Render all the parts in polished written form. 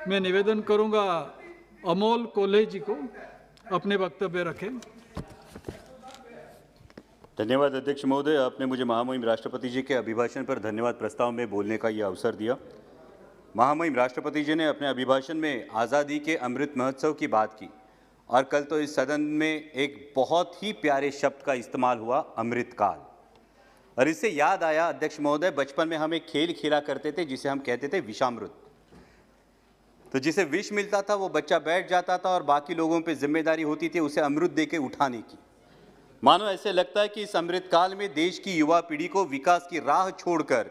मैं निवेदन करूंगा अमोल कोल्हे जी को अपने वक्तव्य रखें। धन्यवाद अध्यक्ष महोदय, आपने मुझे महामहिम राष्ट्रपति जी के अभिभाषण पर धन्यवाद प्रस्ताव में बोलने का यह अवसर दिया। महामहिम राष्ट्रपति जी ने अपने अभिभाषण में आज़ादी के अमृत महोत्सव की बात की और कल तो इस सदन में एक बहुत ही प्यारे शब्द का इस्तेमाल हुआ, अमृतकाल। और इससे याद आया अध्यक्ष महोदय, बचपन में हम एक खेल खेला करते थे जिसे हम कहते थे विषामृत। तो जिसे विष मिलता था वो बच्चा बैठ जाता था और बाकी लोगों पे जिम्मेदारी होती थी उसे अमृत देके उठाने की। मानो ऐसे लगता है कि इस अमृतकाल में देश की युवा पीढ़ी को विकास की राह छोड़कर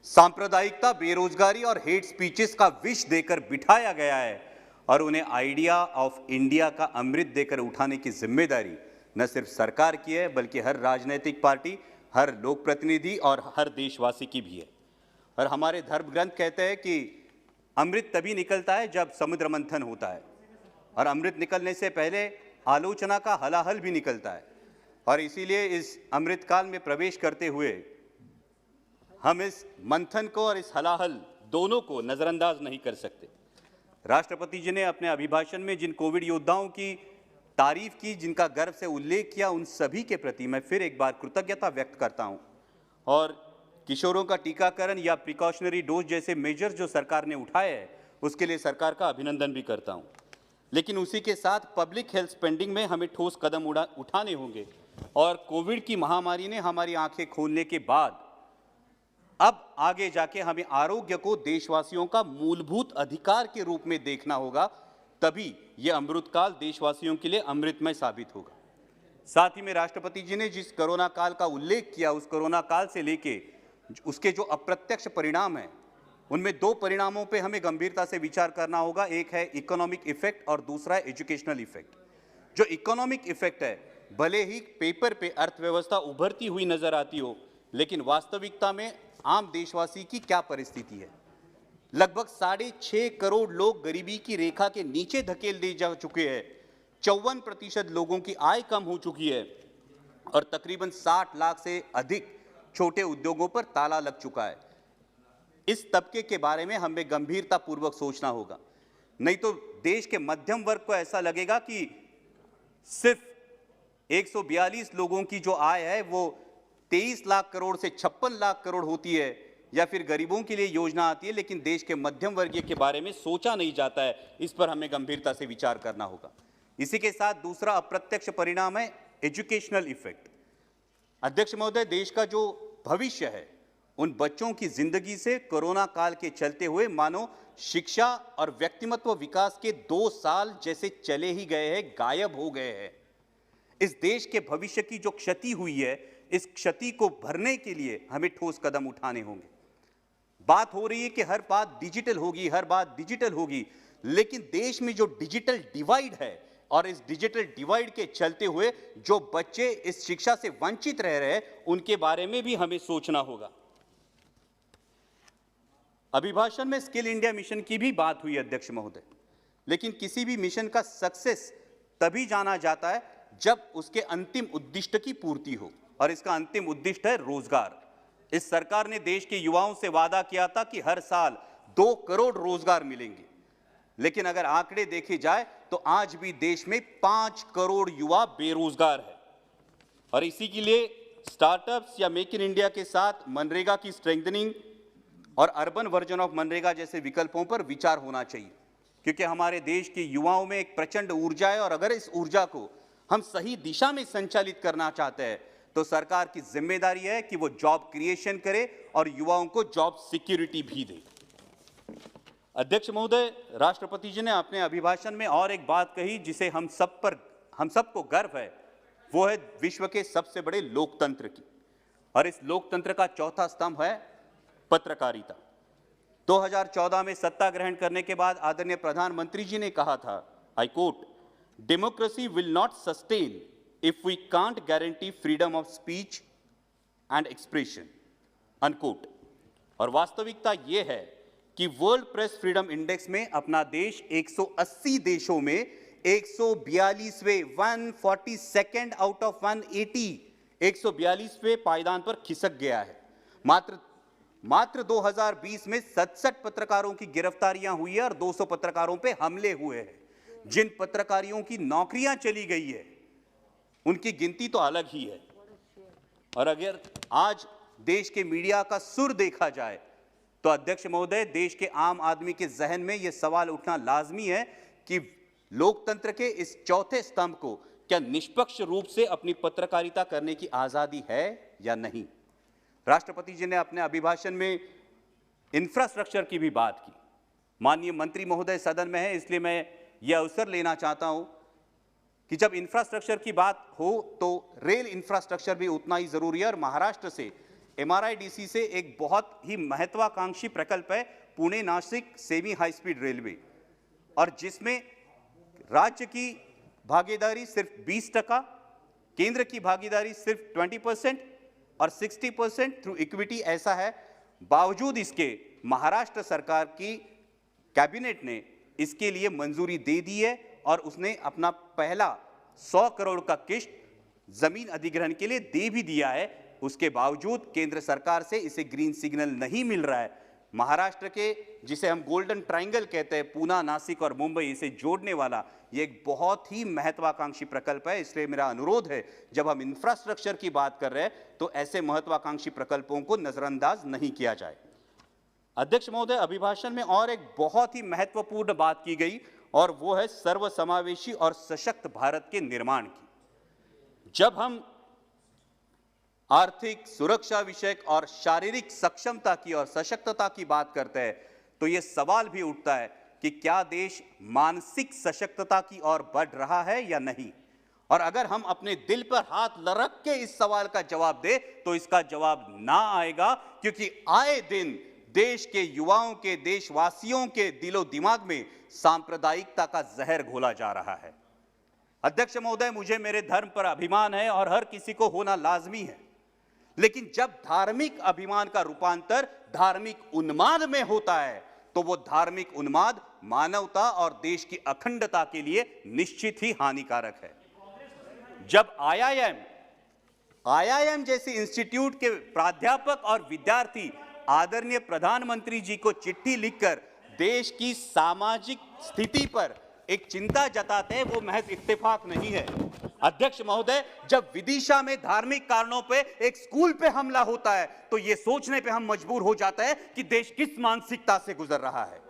सांप्रदायिकता, बेरोजगारी और हेट स्पीचेस का विष देकर बिठाया गया है और उन्हें आइडिया ऑफ इंडिया का अमृत देकर उठाने की जिम्मेदारी न सिर्फ सरकार की है बल्कि हर राजनीतिक पार्टी, हर लोक प्रतिनिधि और हर देशवासी की भी है। और हमारे धर्म ग्रंथ कहते हैं कि अमृत तभी निकलता है जब समुद्र मंथन होता है और अमृत निकलने से पहले आलोचना का हलाहल भी निकलता है। और इसीलिए इस अमृतकाल में प्रवेश करते हुए हम इस मंथन को और इस हलाहल दोनों को नजरअंदाज नहीं कर सकते। राष्ट्रपति जी ने अपने अभिभाषण में जिन कोविड योद्धाओं की तारीफ की, जिनका गर्व से उल्लेख किया, उन सभी के प्रति मैं फिर एक बार कृतज्ञता व्यक्त करता हूं। और किशोरों का टीकाकरण या प्रिकॉशनरी डोज जैसे मेजर्स जो सरकार ने उठाए हैं उसके लिए सरकार का अभिनंदन भी करता हूं। लेकिन उसी के साथ पब्लिक हेल्थ स्पेंडिंग में हमें ठोस कदम उठाने होंगे। और कोविड की महामारी ने हमारी आंखें खोलने के बाद अब आगे जाके हमें आरोग्य को देशवासियों का मूलभूत अधिकार के रूप में देखना होगा, तभी यह अमृतकाल देशवासियों के लिए अमृतमय साबित होगा। साथ ही में राष्ट्रपति जी ने जिस कोरोना काल का उल्लेख किया, उस कोरोना काल से लेके उसके जो अप्रत्यक्ष परिणाम हैं, उनमें दो परिणामों पे हमें गंभीरता से विचार करना होगा। एक है इकोनॉमिक इफेक्ट और दूसरा है एजुकेशनल इफेक्ट। जो इकोनॉमिक इफेक्ट है, भले ही पेपर पे अर्थव्यवस्था उभरती हुई नजर आती हो, लेकिन वास्तविकता में आम देशवासी की क्या परिस्थिति है। लगभग 6.5 करोड़ लोग गरीबी की रेखा के नीचे धकेल दिए जा चुके हैं, 54% लोगों की आय कम हो चुकी है और तकरीबन 60 लाख से अधिक छोटे उद्योगों पर ताला लग चुका है। इस तबके के बारे में हमें गंभीरता पूर्वक सोचना होगा, नहीं तो देश के मध्यम वर्ग को ऐसा लगेगा कि सिर्फ 142 लोगों की जो आय है वो 23 लाख करोड़ से 56 लाख करोड़ होती है, या फिर गरीबों के लिए योजना आती है, लेकिन देश के मध्यम वर्गीय के बारे में सोचा नहीं जाता है। इस पर हमें गंभीरता से विचार करना होगा। इसी के साथ दूसरा अप्रत्यक्ष परिणाम है एजुकेशनल इफेक्ट। अध्यक्ष महोदय, देश का जो भविष्य है, उन बच्चों की जिंदगी से कोरोना काल के चलते हुए मानो शिक्षा और व्यक्तिमत्व विकास के 2 साल जैसे चले ही गए हैं, गायब हो गए हैं। इस देश के भविष्य की जो क्षति हुई है, इस क्षति को भरने के लिए हमें ठोस कदम उठाने होंगे। बात हो रही है कि हर बात डिजिटल होगी, हर बात डिजिटल होगी, लेकिन देश में जो डिजिटल डिवाइड है और इस डिजिटल डिवाइड के चलते हुए जो बच्चे इस शिक्षा से वंचित रह रहे हैं, उनके बारे में भी हमें सोचना होगा। अभिभाषण में स्किल इंडिया मिशन की भी बात हुई अध्यक्ष महोदय, लेकिन किसी भी मिशन का सक्सेस तभी जाना जाता है जब उसके अंतिम उद्दिष्ट की पूर्ति हो, और इसका अंतिम उद्दिष्ट है रोजगार। इस सरकार ने देश के युवाओं से वादा किया था कि हर साल 2 करोड़ रोजगार मिलेंगे, लेकिन अगर आंकड़े देखे जाए तो आज भी देश में 5 करोड़ युवा बेरोजगार है। और इसी के लिए स्टार्टअप्स या मेक इन इंडिया के साथ मनरेगा की स्ट्रेंथनिंग और अर्बन वर्जन ऑफ मनरेगा जैसे विकल्पों पर विचार होना चाहिए, क्योंकि हमारे देश के युवाओं में एक प्रचंड ऊर्जा है और अगर इस ऊर्जा को हम सही दिशा में संचालित करना चाहते हैं तो सरकार की जिम्मेदारी है कि वो जॉब क्रिएशन करे और युवाओं को जॉब सिक्योरिटी भी दे। अध्यक्ष महोदय, राष्ट्रपति जी ने अपने अभिभाषण में और एक बात कही जिसे हम सबको गर्व है, वो है विश्व के सबसे बड़े लोकतंत्र की, और इस लोकतंत्र का चौथा स्तंभ है पत्रकारिता। 2014 में सत्ता ग्रहण करने के बाद आदरणीय प्रधानमंत्री जी ने कहा था, I quote, democracy will not sustain if we can't guarantee freedom of speech and expression, unquote. और वास्तविकता यह है कि वर्ल्ड प्रेस फ्रीडम इंडेक्स में अपना देश 180 देशों में 142वें 142nd आउट ऑफ 180 142वें पायदान पर खिसक गया है। मात्र मात्र 2020 में 67 पत्रकारों की गिरफ्तारियां हुई है और 200 पत्रकारों पे हमले हुए हैं। जिन पत्रकारियों की नौकरियां चली गई है उनकी गिनती तो अलग ही है। और अगर आज देश के मीडिया का सुर देखा जाए तो अध्यक्ष महोदय, देश के आम आदमी के जहन में यह सवाल उठना लाजमी है कि लोकतंत्र के इस चौथे स्तंभ को क्या निष्पक्ष रूप से अपनी पत्रकारिता करने की आजादी है या नहीं। राष्ट्रपति जी ने अपने अभिभाषण में इंफ्रास्ट्रक्चर की भी बात की। माननीय मंत्री महोदय सदन में है, इसलिए मैं यह अवसर लेना चाहता हूं कि जब इंफ्रास्ट्रक्चर की बात हो तो रेल इंफ्रास्ट्रक्चर भी उतना ही जरूरी है। और महाराष्ट्र से MRIDC से एक बहुत ही महत्वाकांक्षी प्रकल्प है Pune Nashik semi high speed railway, और जिसमें राज्य की भागीदारी सिर्फ 20%, केंद्र की भागीदारी सिर्फ 20% और 60% थ्रू इक्विटी ऐसा है। बावजूद इसके महाराष्ट्र सरकार की कैबिनेट ने इसके लिए मंजूरी दे दी है और उसने अपना पहला 100 करोड़ का किश्त जमीन अधिग्रहण के लिए दे भी दिया है। उसके बावजूद केंद्र सरकार से इसे ग्रीन सिग्नल नहीं मिल रहा है। महाराष्ट्र के, जिसे हम गोल्डन ट्रायंगल कहते हैं, पूना, नासिक और मुंबई, इसे जोड़ने वाला ये एक बहुत ही महत्वाकांक्षी प्रकल्प है। इसलिए मेरा अनुरोध है, जब हम इंफ्रास्ट्रक्चर की बात कर रहे हैं तो ऐसे महत्वाकांक्षी प्रकल्पों को नजरअंदाज नहीं किया जाए। अध्यक्ष महोदय, अभिभाषण में और एक बहुत ही महत्वपूर्ण बात की गई और वो है सर्वसमावेशी और सशक्त भारत के निर्माण की। जब हम आर्थिक, सुरक्षा विषयक और शारीरिक सक्षमता की और सशक्तता की बात करते हैं तो यह सवाल भी उठता है कि क्या देश मानसिक सशक्तता की ओर बढ़ रहा है या नहीं। और अगर हम अपने दिल पर हाथ रख के इस सवाल का जवाब दे तो इसका जवाब ना आएगा, क्योंकि आए दिन देश के युवाओं के, देशवासियों के दिलो दिमाग में सांप्रदायिकता का जहर घोला जा रहा है। अध्यक्ष महोदय, मुझे मेरे धर्म पर अभिमान है और हर किसी को होना लाजमी है, लेकिन जब धार्मिक अभिमान का रूपांतर धार्मिक उन्माद में होता है तो वो धार्मिक उन्माद मानवता और देश की अखंडता के लिए निश्चित ही हानिकारक है। जब IIM जैसे इंस्टीट्यूट के प्राध्यापक और विद्यार्थी आदरणीय प्रधानमंत्री जी को चिट्ठी लिखकर देश की सामाजिक स्थिति पर एक चिंता जताते हैं, वो महज इत्तेफाक नहीं है। अध्यक्ष महोदय, जब विदिशा में धार्मिक कारणों पे एक स्कूल पे हमला होता है तो ये सोचने पे हम मजबूर हो जाते हैं कि देश किस मानसिकता से गुजर रहा है।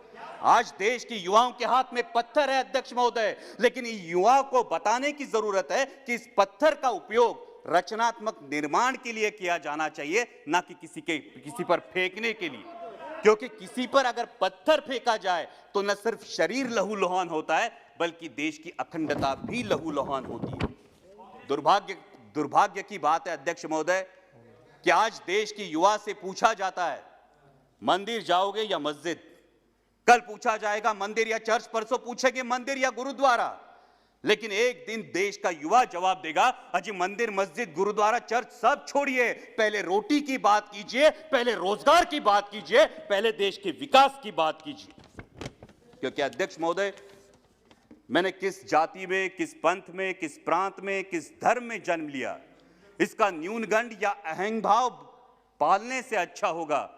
आज देश के युवाओं के हाथ में पत्थर है अध्यक्ष महोदय, लेकिन युवाओं को बताने की जरूरत है कि इस पत्थर का उपयोग रचनात्मक निर्माण के लिए किया जाना चाहिए, ना कि किसी पर फेंकने के लिए। क्योंकि किसी पर अगर पत्थर फेंका जाए तो न सिर्फ शरीर लहूलुहान होता है बल्कि देश की अखंडता भी लहूलुहान होती है। दुर्भाग्य की बात है अध्यक्ष महोदय कि आज देश की युवा से पूछा जाता है मंदिर जाओगे या मस्जिद, कल पूछा जाएगा मंदिर या चर्च, परसों पूछेंगे मंदिर या गुरुद्वारा, लेकिन एक दिन देश का युवा जवाब देगा, अजी मंदिर, मस्जिद, गुरुद्वारा, चर्च सब छोड़िए, पहले रोटी की बात कीजिए, पहले रोजगार की बात कीजिए, पहले देश के विकास की बात कीजिए। क्योंकि अध्यक्ष महोदय, मैंने किस जाति में, किस पंथ में, किस प्रांत में, किस धर्म में जन्म लिया, इसका न्यूनगंड या अहंभाव पालने से अच्छा होगा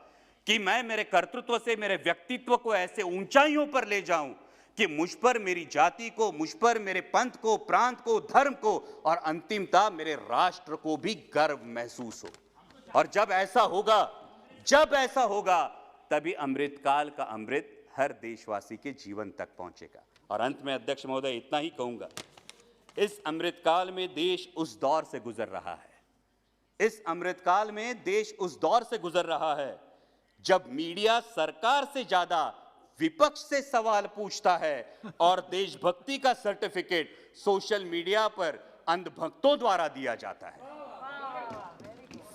कि मैं मेरे कर्तृत्व से मेरे व्यक्तित्व को ऐसे ऊंचाइयों पर ले जाऊं कि मुझ पर, मेरी जाति को, मुझ पर, मेरे पंथ को, प्रांत को, धर्म को और अंतिमतः मेरे राष्ट्र को भी गर्व महसूस हो। और जब ऐसा होगा तभी अमृतकाल का अमृत हर देशवासी के जीवन तक पहुंचेगा। और अंत में अध्यक्ष महोदय इतना ही कहूंगा, इस अमृतकाल में देश उस दौर से गुजर रहा है, इस अमृतकाल में देश उस दौर से गुजर रहा है जब मीडिया सरकार से ज्यादा विपक्ष से सवाल पूछता है और देशभक्ति का सर्टिफिकेट सोशल मीडिया पर अंधभक्तों द्वारा दिया जाता है।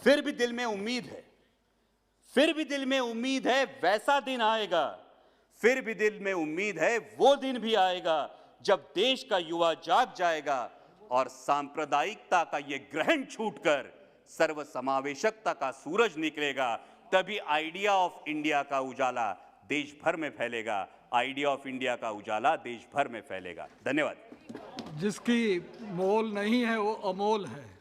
फिर भी दिल में उम्मीद है, वैसा दिन आएगा, फिर भी दिल में उम्मीद है, वो दिन भी आएगा जब देश का युवा जाग जाएगा और सांप्रदायिकता का ये ग्रहण छूटकर सर्वसमावेशकता का सूरज निकलेगा। तभी आइडिया ऑफ इंडिया का उजाला देश भर में फैलेगा, आइडिया ऑफ इंडिया का उजाला देश भर में फैलेगा। धन्यवाद। जिसकी मोल नहीं है वो अमोल है।